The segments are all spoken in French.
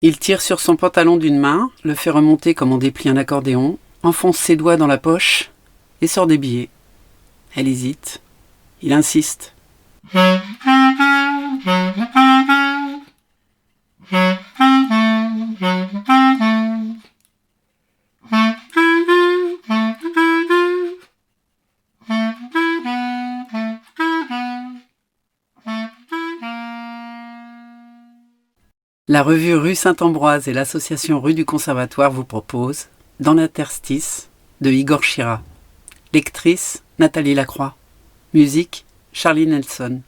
Il tire sur son pantalon d'une main, le fait remonter comme on déplie un accordéon, enfonce ses doigts dans la poche et sort des billets. Elle hésite. Il insiste. La revue Rue Saint-Ambroise et l'association Rue du Conservatoire vous proposent Dans l'interstice de Igor Shira. Lectrice Nathalie Lacroix. Musique Charlie Nelson.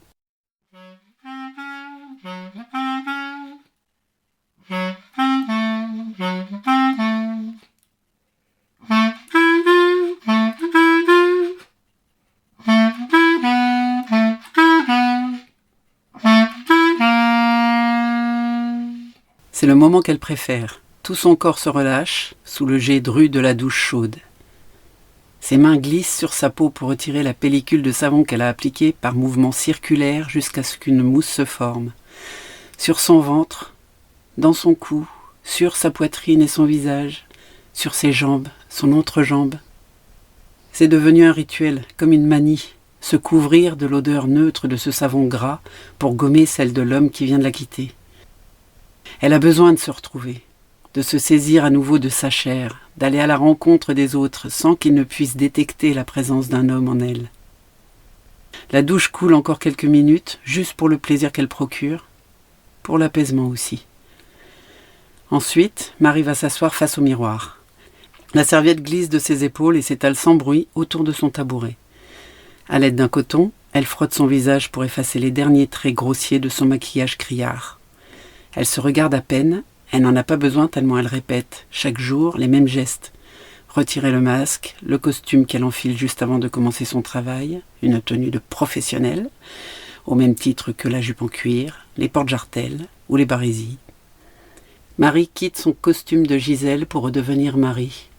C'est le moment qu'elle préfère. Tout son corps se relâche sous le jet dru de la douche chaude. Ses mains glissent sur sa peau pour retirer la pellicule de savon qu'elle a appliquée par mouvements circulaires jusqu'à ce qu'une mousse se forme. Sur son ventre, dans son cou, sur sa poitrine et son visage, sur ses jambes, son entrejambe. C'est devenu un rituel, comme une manie, se couvrir de l'odeur neutre de ce savon gras pour gommer celle de l'homme qui vient de la quitter. Elle a besoin de se retrouver, de se saisir à nouveau de sa chair, d'aller à la rencontre des autres sans qu'ils ne puissent détecter la présence d'un homme en elle. La douche coule encore quelques minutes, juste pour le plaisir qu'elle procure, pour l'apaisement aussi. Ensuite, Marie va s'asseoir face au miroir. La serviette glisse de ses épaules et s'étale sans bruit autour de son tabouret. À l'aide d'un coton, elle frotte son visage pour effacer les derniers traits grossiers de son maquillage criard. Elle se regarde à peine, elle n'en a pas besoin tellement elle répète, chaque jour, les mêmes gestes. Retirer le masque, le costume qu'elle enfile juste avant de commencer son travail, une tenue de professionnelle, au même titre que la jupe en cuir, les porte-jartelles ou les barésies. Marie quitte son costume de Gisèle pour redevenir Marie.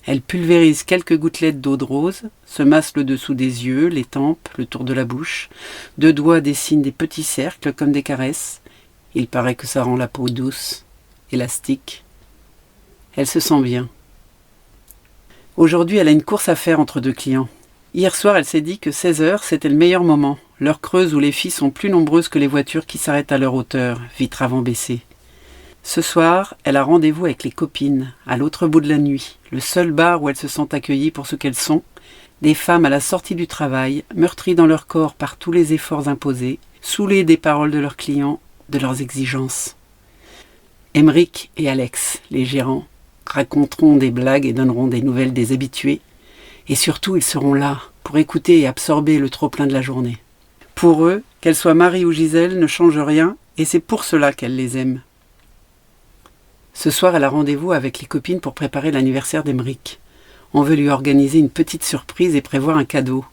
Elle pulvérise quelques gouttelettes d'eau de rose, se masse le dessous des yeux, les tempes, le tour de la bouche. Deux doigts dessinent des petits cercles comme des caresses. Il paraît que ça rend la peau douce, élastique. Elle se sent bien. Aujourd'hui, elle a une course à faire entre deux clients. Hier soir, elle s'est dit que 16h, c'était le meilleur moment, l'heure creuse où les filles sont plus nombreuses que les voitures qui s'arrêtent à leur hauteur, vitres avant baissées. Ce soir, elle a rendez-vous avec les copines, à l'autre bout de la nuit, le seul bar où elles se sentent accueillies pour ce qu'elles sont, des femmes à la sortie du travail, meurtries dans leur corps par tous les efforts imposés, saoulées des paroles de leurs clients, de leurs exigences. Émeric et Alex, les gérants, raconteront des blagues et donneront des nouvelles des habitués. Et surtout, ils seront là pour écouter et absorber le trop-plein de la journée. Pour eux, qu'elles soient Marie ou Gisèle ne change rien et c'est pour cela qu'elles les aiment. Ce soir, elle a rendez-vous avec les copines pour préparer l'anniversaire d'Émeric. On veut lui organiser une petite surprise et prévoir un cadeau.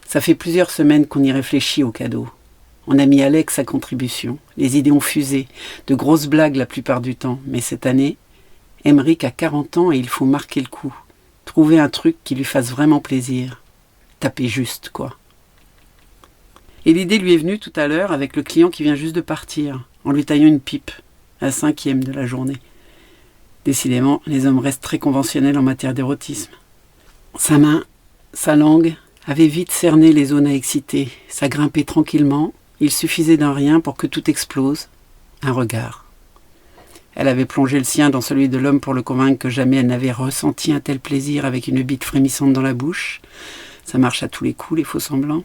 Ça fait plusieurs semaines qu'on y réfléchit au cadeau. On a mis Alex à contribution. Les idées ont fusé. De grosses blagues la plupart du temps. Mais cette année, Émeric a 40 ans et il faut marquer le coup. Trouver un truc qui lui fasse vraiment plaisir. Taper juste, quoi. Et l'idée lui est venue tout à l'heure avec le client qui vient juste de partir, en lui taillant une pipe, la 5e de la journée. Décidément, les hommes restent très conventionnels en matière d'érotisme. Sa main, sa langue, avait vite cerné les zones à exciter. Ça grimpait tranquillement. Il suffisait d'un rien pour que tout explose. Un regard. Elle avait plongé le sien dans celui de l'homme pour le convaincre que jamais elle n'avait ressenti un tel plaisir avec une bite frémissante dans la bouche. Ça marche à tous les coups, les faux-semblants.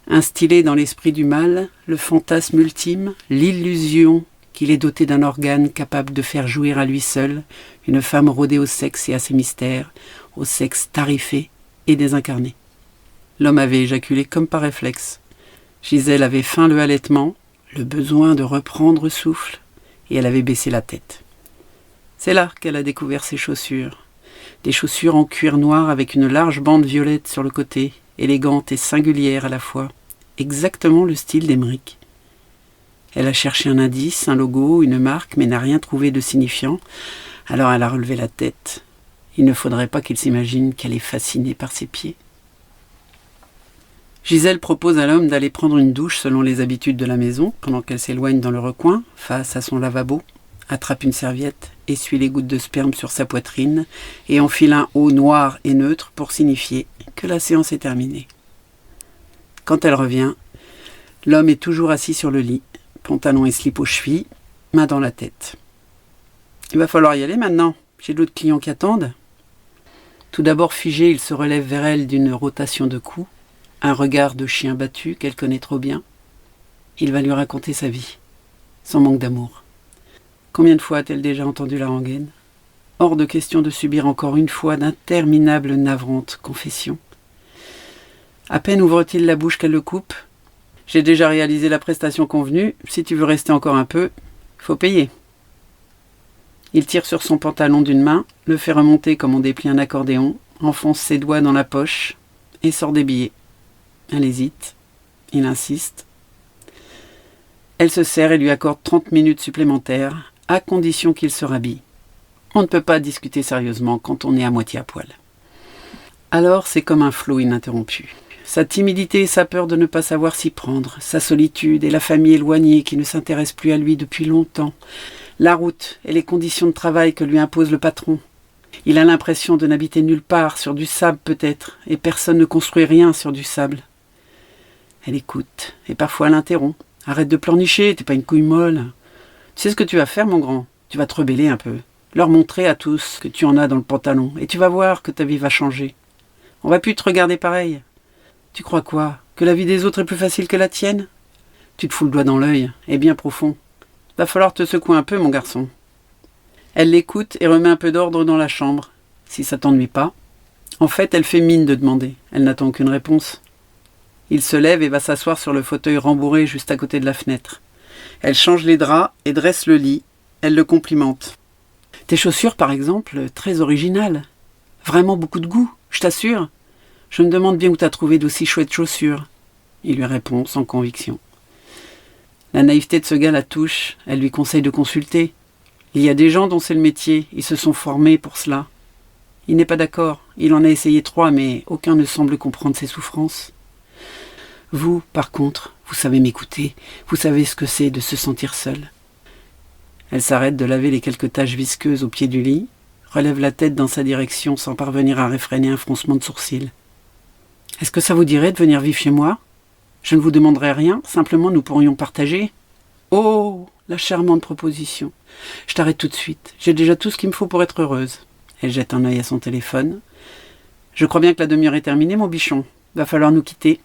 Instillé dans l'esprit du mal, le fantasme ultime, l'illusion qu'il est doté d'un organe capable de faire jouir à lui seul une femme rodée au sexe et à ses mystères, au sexe tarifé et désincarné. L'homme avait éjaculé comme par réflexe. Gisèle avait feint le halètement, le besoin de reprendre souffle, et elle avait baissé la tête. C'est là qu'elle a découvert ses chaussures. Des chaussures en cuir noir avec une large bande violette sur le côté, élégante et singulière à la fois, exactement le style d'Émeric. Elle a cherché un indice, un logo, une marque, mais n'a rien trouvé de signifiant, alors elle a relevé la tête. Il ne faudrait pas qu'il s'imagine qu'elle est fascinée par ses pieds. Gisèle propose à l'homme d'aller prendre une douche selon les habitudes de la maison, pendant qu'elle s'éloigne dans le recoin, face à son lavabo, attrape une serviette, essuie les gouttes de sperme sur sa poitrine et enfile un haut noir et neutre pour signifier que la séance est terminée. Quand elle revient, l'homme est toujours assis sur le lit, pantalon et slip aux chevilles, main dans la tête. « Il va falloir y aller maintenant, j'ai d'autres clients qui attendent. » Tout d'abord figé, il se relève vers elle d'une rotation de cou, un regard de chien battu qu'elle connaît trop bien. Il va lui raconter sa vie, son manque d'amour. Combien de fois a-t-elle déjà entendu la rengaine ? Hors de question de subir encore une fois d'interminables navrantes confessions. À peine ouvre-t-il la bouche qu'elle le coupe. « J'ai déjà réalisé la prestation convenue, si tu veux rester encore un peu, faut payer. » Il tire sur son pantalon d'une main, le fait remonter comme on déplie un accordéon, enfonce ses doigts dans la poche et sort des billets. Elle hésite, il insiste. Elle se serre et lui accorde 30 minutes supplémentaires, à condition qu'il se rhabille. On ne peut pas discuter sérieusement quand on est à moitié à poil. Alors c'est comme un flot ininterrompu. Sa timidité et sa peur de ne pas savoir s'y prendre, sa solitude et la famille éloignée qui ne s'intéresse plus à lui depuis longtemps, la route et les conditions de travail que lui impose le patron. Il a l'impression de n'habiter nulle part, sur du sable peut-être, et personne ne construit rien sur du sable. Elle écoute, et parfois elle interrompt. « Arrête de pleurnicher, t'es pas une couille molle. Tu sais ce que tu vas faire, mon grand ? Tu vas te rebeller un peu. Leur montrer à tous que tu en as dans le pantalon, et tu vas voir que ta vie va changer. On va plus te regarder pareil. Tu crois quoi ? Que la vie des autres est plus facile que la tienne ? Tu te fous le doigt dans l'œil, et bien profond. Va falloir te secouer un peu, mon garçon. » Elle l'écoute et remet un peu d'ordre dans la chambre, si ça t'ennuie pas. En fait, elle fait mine de demander. Elle n'attend aucune réponse. Il se lève et va s'asseoir sur le fauteuil rembourré juste à côté de la fenêtre. Elle change les draps et dresse le lit. Elle le complimente. « Tes chaussures, par exemple, très originales. Vraiment beaucoup de goût, je t'assure. Je me demande bien où t'as trouvé d'aussi chouettes chaussures. » Il lui répond sans conviction. La naïveté de ce gars la touche, elle lui conseille de consulter. Il y a des gens dont c'est le métier, ils se sont formés pour cela. Il n'est pas d'accord, il en a essayé 3, mais aucun ne semble comprendre ses souffrances. Vous, par contre, vous savez m'écouter, vous savez ce que c'est de se sentir seul. Elle s'arrête de laver les quelques taches visqueuses au pied du lit, relève la tête dans sa direction sans parvenir à réfréner un froncement de sourcils. « Est-ce que ça vous dirait de venir vivre chez moi ? Je ne vous demanderai rien, simplement nous pourrions partager. » Oh, la charmante proposition. Je t'arrête tout de suite. J'ai déjà tout ce qu'il me faut pour être heureuse. Elle jette un œil à son téléphone. Je crois bien que la demi-heure est terminée, mon bichon. Va falloir nous quitter.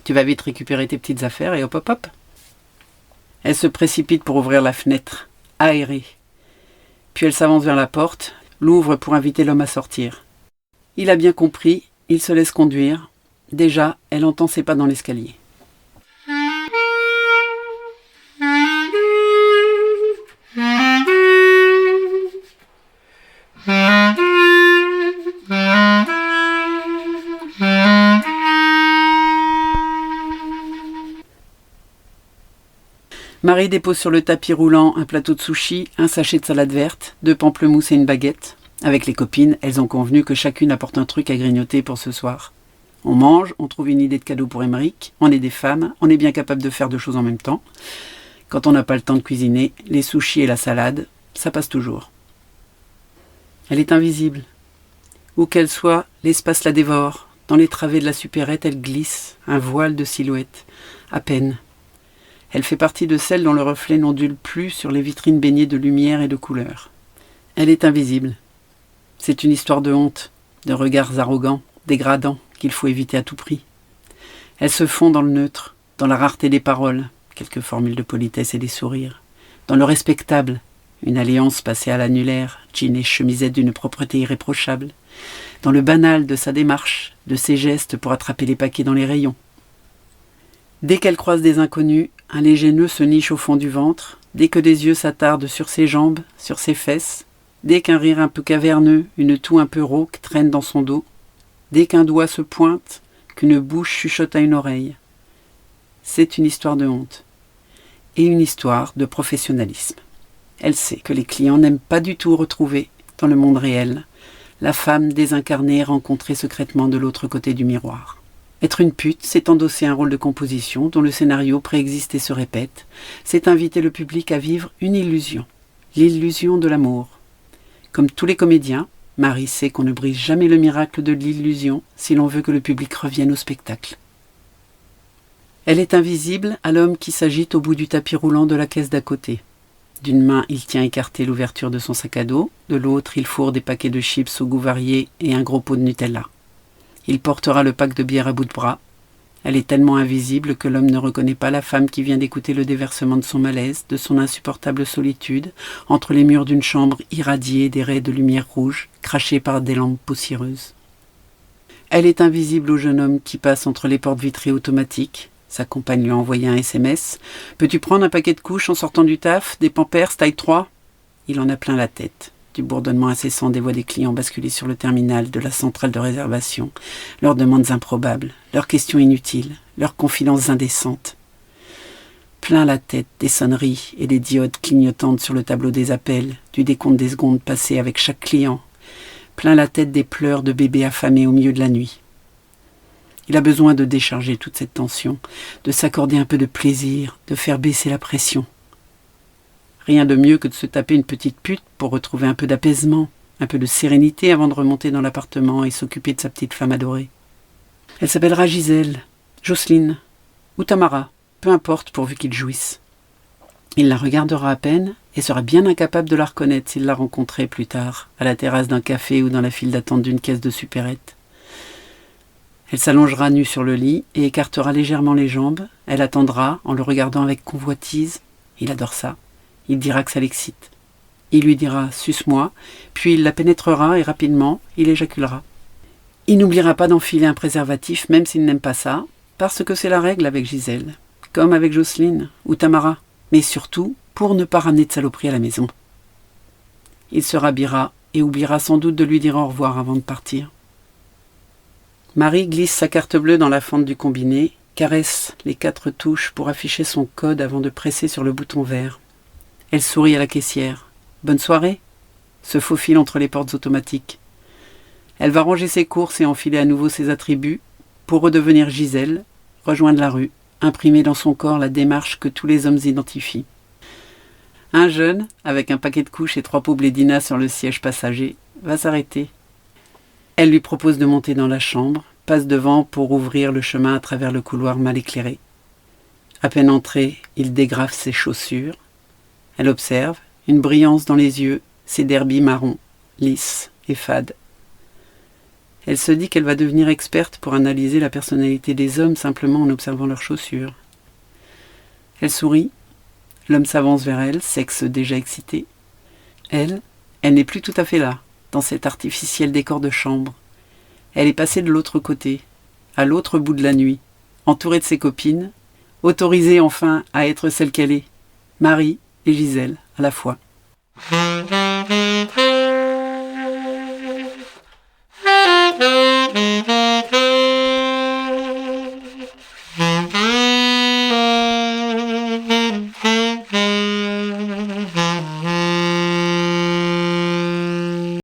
Tu vas vite récupérer tes petites affaires et hop hop hop. Elle se précipite pour ouvrir la fenêtre, aérée. Puis elle s'avance vers la porte, l'ouvre pour inviter l'homme à sortir. Il a bien compris, il se laisse conduire. Déjà, elle entend ses pas dans l'escalier. Marie dépose sur le tapis roulant un plateau de sushis, un sachet de salade verte, 2 pamplemousses et une baguette. Avec les copines, elles ont convenu que chacune apporte un truc à grignoter pour ce soir. On mange, on trouve une idée de cadeau pour Émeric, on est des femmes, on est bien capable de faire 2 choses en même temps. Quand on n'a pas le temps de cuisiner, les sushis et la salade, ça passe toujours. Elle est invisible. Où qu'elle soit, l'espace la dévore. Dans les travées de la supérette, elle glisse, un voile de silhouette, à peine. Elle fait partie de celles dont le reflet n'ondule plus sur les vitrines baignées de lumière et de couleurs. Elle est invisible. C'est une histoire de honte, de regards arrogants, dégradants, qu'il faut éviter à tout prix. Elle se fond dans le neutre, dans la rareté des paroles, quelques formules de politesse et des sourires, dans le respectable, une alliance passée à l'annulaire, jean et chemisette d'une propreté irréprochable, dans le banal de sa démarche, de ses gestes pour attraper les paquets dans les rayons. Dès qu'elle croise des inconnus, un léger nœud se niche au fond du ventre, dès que des yeux s'attardent sur ses jambes, sur ses fesses, dès qu'un rire un peu caverneux, une toux un peu rauque traîne dans son dos, dès qu'un doigt se pointe, qu'une bouche chuchote à une oreille. C'est une histoire de honte et une histoire de professionnalisme. Elle sait que les clients n'aiment pas du tout retrouver, dans le monde réel, la femme désincarnée rencontrée secrètement de l'autre côté du miroir. Être une pute, c'est endosser un rôle de composition dont le scénario préexiste et se répète, c'est inviter le public à vivre une illusion. L'illusion de l'amour. Comme tous les comédiens, Marie sait qu'on ne brise jamais le miracle de l'illusion si l'on veut que le public revienne au spectacle. Elle est invisible à l'homme qui s'agite au bout du tapis roulant de la caisse d'à côté. D'une main, il tient écarté l'ouverture de son sac à dos, de l'autre, il fourre des paquets de chips aux goûts variés et un gros pot de Nutella. Il portera le pack de bière à bout de bras. Elle est tellement invisible que l'homme ne reconnaît pas la femme qui vient d'écouter le déversement de son malaise, de son insupportable solitude, entre les murs d'une chambre irradiée des raies de lumière rouge, crachées par des lampes poussiéreuses. Elle est invisible au jeune homme qui passe entre les portes vitrées automatiques. Sa compagne lui a envoyé un SMS. « Peux-tu prendre un paquet de couches en sortant du taf, des Pampers taille 3 ?» Il en a plein la tête, du bourdonnement incessant des voix des clients basculés sur le terminal de la centrale de réservation, leurs demandes improbables, leurs questions inutiles, leurs confidences indécentes. Plein la tête des sonneries et des diodes clignotantes sur le tableau des appels, du décompte des secondes passées avec chaque client. Plein la tête des pleurs de bébés affamés au milieu de la nuit. Il a besoin de décharger toute cette tension, de s'accorder un peu de plaisir, de faire baisser la pression. Rien de mieux que de se taper une petite pute pour retrouver un peu d'apaisement, un peu de sérénité avant de remonter dans l'appartement et s'occuper de sa petite femme adorée. Elle s'appellera Gisèle, Jocelyne ou Tamara, peu importe pourvu qu'il jouisse. Il la regardera à peine et sera bien incapable de la reconnaître s'il la rencontrait plus tard, à la terrasse d'un café ou dans la file d'attente d'une caisse de supérette. Elle s'allongera nue sur le lit et écartera légèrement les jambes. Elle attendra en le regardant avec convoitise. Il adore ça. Il dira que ça l'excite. Il lui dira « suce-moi », puis il la pénétrera et rapidement, il éjaculera. Il n'oubliera pas d'enfiler un préservatif même s'il n'aime pas ça, parce que c'est la règle avec Gisèle, comme avec Jocelyne ou Tamara, mais surtout pour ne pas ramener de saloperie à la maison. Il se rhabillera et oubliera sans doute de lui dire au revoir avant de partir. Marie glisse sa carte bleue dans la fente du combiné, caresse les 4 touches pour afficher son code avant de presser sur le bouton vert. Elle sourit à la caissière. « Bonne soirée » se faufile entre les portes automatiques. Elle va ranger ses courses et enfiler à nouveau ses attributs pour redevenir Gisèle, rejoindre la rue, imprimer dans son corps la démarche que tous les hommes identifient. Un jeune, avec un paquet de couches et 3 pots Blédina sur le siège passager, va s'arrêter. Elle lui propose de monter dans la chambre, passe devant pour ouvrir le chemin à travers le couloir mal éclairé. À peine entré, il dégrafe ses chaussures. Elle observe, une brillance dans les yeux, ses derbies marrons, lisses et fades. Elle se dit qu'elle va devenir experte pour analyser la personnalité des hommes simplement en observant leurs chaussures. Elle sourit. L'homme s'avance vers elle, sexe déjà excité. Elle n'est plus tout à fait là, dans cet artificiel décor de chambre. Elle est passée de l'autre côté, à l'autre bout de la nuit, entourée de ses copines, autorisée enfin à être celle qu'elle est, Marie et Gisèle à la fois.